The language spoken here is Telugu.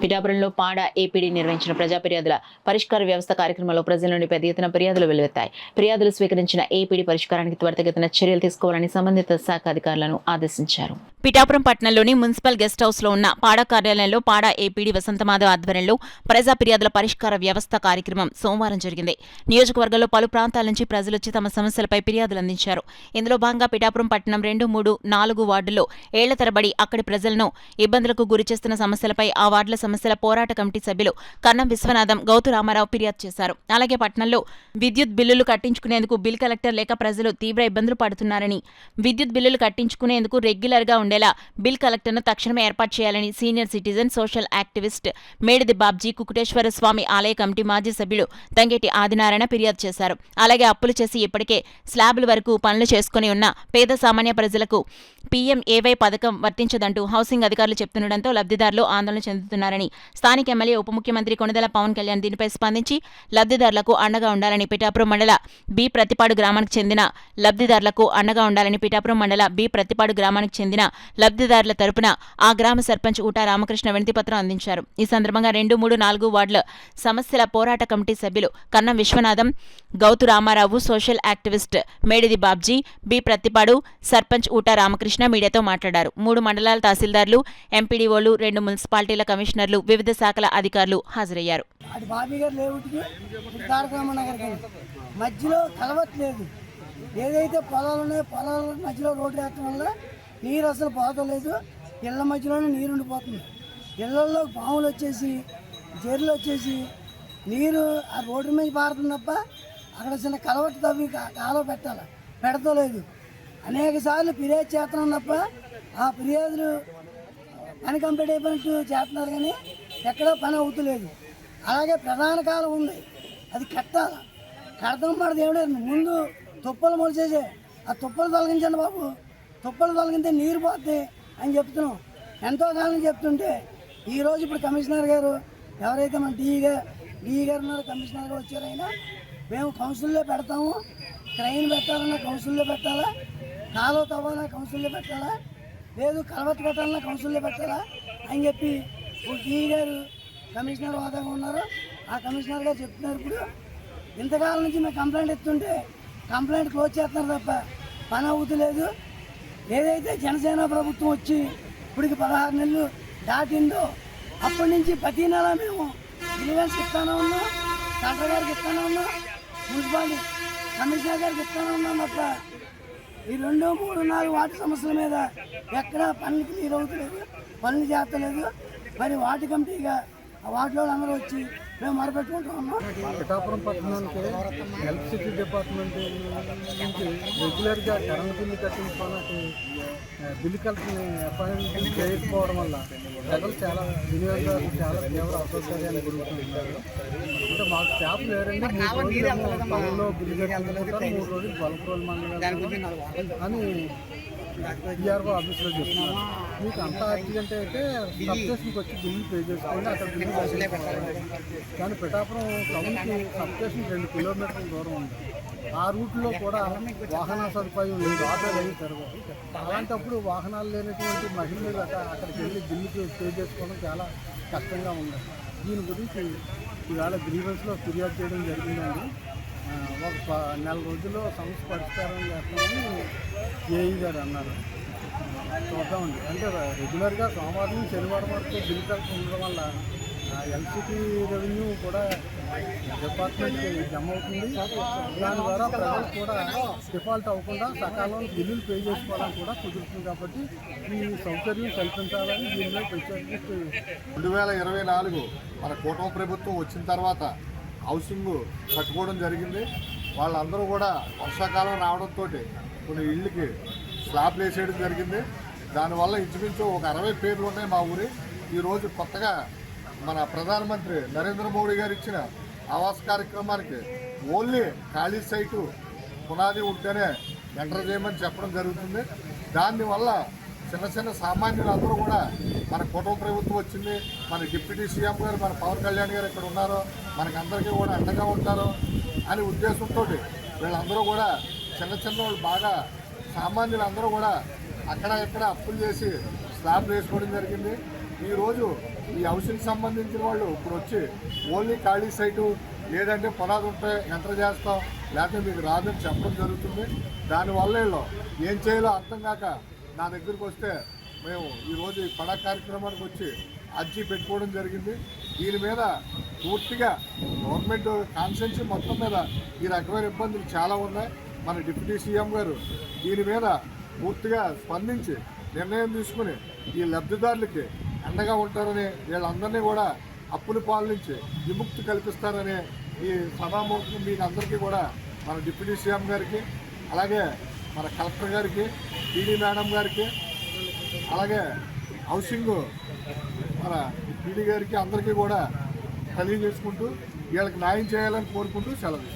పిఠాపురంలో పాడ ఏపీడీ నిర్వహించిన ప్రజా ఫిర్యాదుల పరిష్కార వ్యవస్థ కార్యక్రమంలో ప్రజల నుండి పెద్ద ఎత్తున ఫిర్యాదులు వెల్లువెత్తాయి. ఫిర్యాదులు స్వీకరించిన ఏపీడీ పరిష్కారానికి త్వరితగతిన చర్యలు తీసుకోవాలని సంబంధిత శాఖ అధికారులను ఆదేశించారు. పిఠాపురం పట్టణంలోని మున్సిపల్ గెస్ట్ హౌస్ లో ఉన్న పాడా కార్యాలయంలో పాడా ఏపీడీ వసంతమాధవ్ ఆధ్వర్యంలో ప్రజా ఫిర్యాదుల పరిష్కార వ్యవస్థ కార్యక్రమం సోమవారం జరిగింది. నియోజకవర్గంలో పలు ప్రాంతాల నుంచి ప్రజలొచ్చి తమ సమస్యలపై ఫిర్యాదులు అందించారు. ఇందులో భాగంగా పిఠాపురం పట్టణం 2, 3, 4 వార్డుల్లో ఏళ్ల తరబడి అక్కడి ప్రజలను ఇబ్బందులకు గురిచేస్తున్న సమస్యలపై ఆ వార్డుల సమస్యల పోరాట కమిటీ సభ్యులు కన్నం విశ్వనాథం, గౌతు రామారావు ఫిర్యాదు చేశారు. అలాగే పట్టణంలో విద్యుత్ బిల్లులు కట్టించుకునేందుకు బిల్ కలెక్టర్ లేక ప్రజలు తీవ్ర ఇబ్బందులు పడుతున్నారని, విద్యుత్ బిల్లులు కట్టించుకునేందుకు రెగ్యులర్ గా ఉండేలా బిల్ కలెక్టర్ను తక్షణమే ఏర్పాటు చేయాలని సీనియర్ సిటిజన్ సోషల్ యాక్టివిస్ట్ మేడిది బాబ్జీ, కుకుటేశ్వర స్వామి ఆలయ కమిటీ మాజీ సభ్యులు తంగేటి ఆదినారాయణ ఫిర్యాదు చేశారు. అలాగే అప్పులు చేసి ఇప్పటికే స్లాబుల వరకు పనులు చేసుకుని ఉన్న పేద సామాన్య ప్రజలకు PMAY పథకం వర్తించదంటూ హౌసింగ్ అధికారులు చెప్తుండటంతో లబ్ధిదారులు ఆందోళన చెందుతున్నారని, స్థానిక ఎమ్మెల్యే ఉప ముఖ్యమంత్రి కొణిదెల పవన్ కళ్యాణ్ దీనిపై స్పందించి లబ్ధిదారులకు అండగా ఉండాలని పిఠాపురం మండల బి ప్రతిపాడు గ్రామానికి చెందిన లబ్ధిదారులకు అండగా ఉండాలని పిఠాపురం మండల బి ప్రతిపాడు గ్రామానికి చెందిన లబ్ధిదారుల తరపున ఆ గ్రామ సర్పంచ్ ఊటా రామకృష్ణ వినతిపత్రం అందించారు. ఈ సందర్భంగా 2, 3, 4 వార్డుల సమస్యల పోరాట కమిటీ సభ్యులు కన్నం విశ్వనాథం, గౌతు రామారావు, సోషల్ యాక్టివిస్ట్ మేడిది బాబ్జీ, బి ప్రతిపాడు సర్పంచ్ ఊటా రామకృష్ణ మీడియాతో మాట్లాడారు. 3 మండలాల తహసీల్దార్లు, ఎంపీడీఓలు, 2 మున్సిపాలిటీల కమిషనర్లు, వివిధ శాఖల అధికారులు హాజరయ్యారు. మధ్యలో కలవట్లేదు. ఏదైతే పొలాలు ఉన్నాయో పొలాల మధ్యలో రోడ్డు వేయటం వల్ల నీరు అసలు పోతలేదు. ఇళ్ల మధ్యలోనే నీరు ఉండిపోతుంది. ఇళ్లలో పాములు వచ్చేసి, జర్లు వచ్చేసి నీరు ఆ రోడ్డు మీద పారుతుంది తప్ప అక్కడ చిన్న కలవట్టు తవ్వి కాలువ పెడతలేదు. అనేక సార్లు ఫిర్యాదు చేస్తున్నాం తప్ప ఆ ఫిర్యాదులు పని కంప్లీట్ అయిపోయినట్టు చేస్తున్నారు కానీ ఎక్కడో పని అవుతలేదు. అలాగే ప్రధాన కాలం ఉంది, అది కట్టాలి. కడతం పడదు ఏమిటో ముందు తుప్పలు మొలిచేసే ఆ తుప్పలు తొలగించండి బాబు, తుప్పలు తొలగితే నీరు పోద్ది అని చెప్తున్నాం. ఎంతో కాలం చెప్తుంటే ఈరోజు ఇప్పుడు కమిషనర్ గారు ఎవరైతే మన డిఈ గారు ఉన్నారో కమిషనర్ గారు వచ్చారైనా మేము కౌన్సిల్లో పెడతాము, ట్రైన్ పెట్టాలన్నా కౌన్సిల్లో పెట్టాలా, కాలువ తవ్వాలన్నా కౌన్సిల్లో పెట్టాలా, లేదు కలవట్టు పెట్టాలన్నా కౌన్సిల్లో పెట్టాలా అని చెప్పి ఇప్పుడు డిఈ గారు కమిషనర్ హోదాగా ఉన్నారు. ఆ కమిషనర్ గారు చెప్తున్నారు. ఇప్పుడు ఇంతకాలం నుంచి మేము కంప్లైంట్ ఇస్తుంటే కంప్లైంట్ క్లోజ్ చేస్తున్నారు తప్ప పని అవుతలేదు. ఏదైతే జనసేన ప్రభుత్వం వచ్చి ఇప్పటికి 16 నెలలు దాటిందో అప్పటి నుంచి ప్రతి నెల మేము విజిలెన్స్ ఇస్తానే ఉన్నాం, కలెక్టర్ గారికి ఇస్తానే ఉన్నాం, మున్సిపాలిటీ కమిషనర్ గారికి ఇస్తానే ఉన్నాం తప్ప ఈ 2, 3, 4 వాటి సమస్యల మీద ఎక్కడా పనులకి నీరు అవుతలేదు, పనులు చేస్తలేదు. మరి వాటి కమిటీగా ఆ వాటిలో అందరూ వచ్చి మేము మొరపెట్టుకుంటూ ఉన్నాం. పిఠాపురం పట్టణానికి ఎలక్ట్రిసిటీ డిపార్ట్మెంట్ నుంచి రెగ్యులర్గా కరెంట్ బిల్లు కట్టించుకోవడానికి బిల్లు కలెక్టర్ని అపాయింట్మెంట్ చేయకపోవడం వల్ల ప్రజలు చాలా వినియోగదారులు చాలా తీవ్ర అసౌకర్యాన్ని గురవుతున్నారు. అంటే మాకు స్టాఫ్ లేరండి, 3 రోజులు పనుల్లో బిల్లు కట్టించుకుంటారు, 3 రోజులు బల్క్రోల్ మండలం అని PRO ఆఫీస్లో చెప్తున్నారు. మీకు అంత అర్జెంట్ అయితే సబ్స్టేషన్కి వచ్చి బిల్లు పే చేసుకోండి, అక్కడ బిల్లు కానీ పిఠాపురం టౌన్కి సబ్స్టేషన్ 2 కిలోమీటర్ల దూరం ఉంది. ఆ రూట్లో కూడా వాహన సదుపాయం లేదు, ఆటోలు అవి జరగవు. అలాంటప్పుడు వాహనాలు లేనటువంటి మహిళలు అక్కడికి వెళ్ళి బిల్లు పే చేసుకోవడం చాలా కష్టంగా ఉంది. దీని గురించి ఇవాళ గ్రీవెన్స్లో ఫిర్యాదు చేయడం జరిగిందండి. ఒక 4 రోజుల్లో సమస్య పరిష్కారం చేస్తామని ఏఈ గారు అన్నారు. చూద్దామండి. అంటే రెగ్యులర్గా సోమవారం నుంచి శనివారం వరకు బిల్ కలెక్ట్ ఉండడం వల్ల ఎలక్ట్రిసిటీ రెవెన్యూ కూడా డిపార్ట్మెంట్కి జమ అవుతుంది. దాని ద్వారా ప్రజలు కూడా డిఫాల్ట్ అవ్వకుండా సకాలంలో బిల్లులు పే చేసుకోవడానికి కూడా కుదురుతుంది. కాబట్టి ఈ సౌకర్యం కల్పించాలని దీనిలో ప్రత్యేకిస్తూ 2024 మన కూటమి ప్రభుత్వం వచ్చిన తర్వాత హౌసింగ్ కట్టుకోవడం జరిగింది. వాళ్ళందరూ కూడా వర్షాకాలం రావడంతో కొన్ని ఇళ్ళకి స్లాబ్లు వేసేయడం జరిగింది. దానివల్ల ఇంచుమించు ఒక 60 పేర్లు ఉన్నాయి మా ఊరి. ఈరోజు కొత్తగా మన ప్రధానమంత్రి నరేంద్ర మోడీ గారు ఇచ్చిన ఆవాస్ కార్యక్రమానికి ఓన్లీ ఖాళీ సైటు పునాది ఉంటేనే ఎంటర్ చేయమని చెప్పడం జరుగుతుంది. దానివల్ల చిన్న సామాన్యులు అందరూ కూడా మన కుటుంబ ప్రభుత్వం వచ్చింది, మన డిప్యూటీ సీఎం గారు మన పవన్ కళ్యాణ్ గారు ఇక్కడ ఉన్నారో మనకందరికీ కూడా అండగా ఉంటారు అనే ఉద్దేశంతో వీళ్ళందరూ కూడా చిన్న వాళ్ళు బాగా సామాన్యులు అందరూ కూడా అక్కడ ఇక్కడ అప్పులు చేసి స్లాబ్లు వేసుకోవడం జరిగింది. ఈరోజు ఈ హౌసింగ్ సంబంధించిన వాళ్ళు ఇప్పుడు వచ్చి ఓన్లీ ఖాళీ సైటు లేదంటే పునాది ఉంటే ఎంటర్ చేస్తాం లేకపోతే మీకు రాదని చెప్పడం జరుగుతుంది. దానివల్ల వీళ్ళు ఏం చేయాలో అర్థం కాక నా దగ్గరికి వస్తే మేము ఈరోజు ఈ పడా కార్యక్రమానికి వచ్చి అర్జీ పెట్టుకోవడం జరిగింది. దీని మీద పూర్తిగా గవర్నమెంట్ కాన్స్టిట్యూన్సీ మొత్తం మీద ఈ రకమైన ఇబ్బందులు చాలా ఉన్నాయి. మన డిప్యూటీ సీఎం గారు దీని మీద పూర్తిగా స్పందించి నిర్ణయం తీసుకుని ఈ లబ్ధిదారులకి అండగా ఉంటారని వీళ్ళందరినీ కూడా అప్పుల పాల నుంచి విముక్తి కల్పిస్తారని ఈ సభాముఖం మీకు అందరికీ కూడా మన డిప్యూటీ సీఎం గారికి అలాగే మన కలెక్టర్ గారికి పీడీ మేడం గారికి అలాగే హౌసింగ్ మన పీడీ గారికి అందరికీ కూడా తెలియజేసుకుంటూ వీళ్ళకి న్యాయం చేయాలని కోరుకుంటూ సెలవు.